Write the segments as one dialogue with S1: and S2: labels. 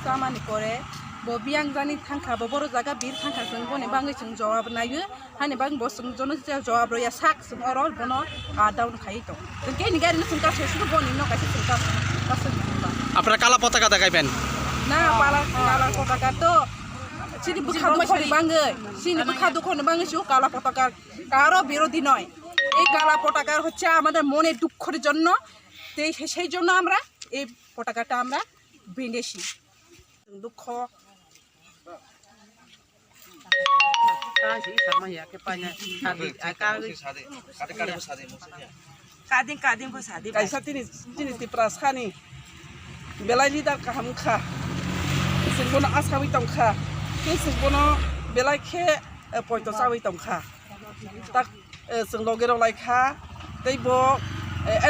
S1: samani kore bo biang jani thangkha bo boro jaga bir thangkha jeng boni bangi jeng jawab nayo hani bang bo sung jono jawab ro ya sak sung oro bono a down khai to ke ni gari sung ka sesu boni no ka sung ka
S2: আপনারা কালা পতাকা দেখাইবেন
S1: না কালা পতাকা তো sini bukha dukhoni bangai sini bukha dukhoni bangai shu kala পতাকা কারো বিরোধী নয় এই কালা পতাকা হচ্ছে আমাদের মনের দুঃখের জন্য সেই জন্য আমরা এই পতাকাটা আমরা বেঁধেছি দুঃখ kaisa tinis di prasani belai lidar kaham kha singbono asawi tong kha ke singbono belai khe pointo sawi tong kha tak sing logero lai kha tei bo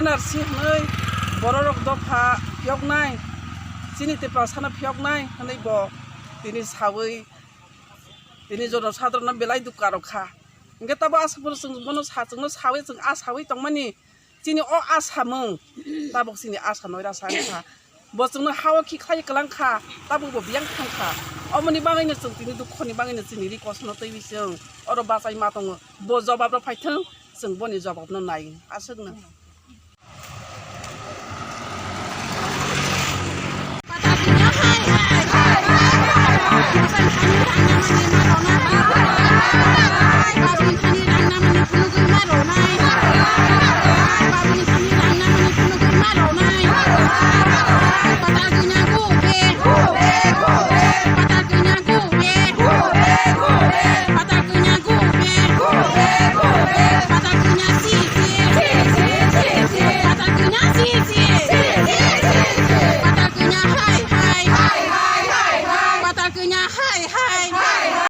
S1: NRC nei bororok dopha pyok nai sini te prasana pyok nai hanai bo tini sawi tini jono sadrona belai dukaro kha ingke tabo asapur singbono sajungno sawi jeng asawi tongmani sini o asamung tabok sini asa noira sangkha bo jungno hawa ki khai kalang kha tabok bo biang khangkha omoni bangaino jeng tini dukhoni bangaino sini request no tei bising oro basai ma tongo bo jawab ro phaitheng jeng boni jawab no nai asungno patasinya hai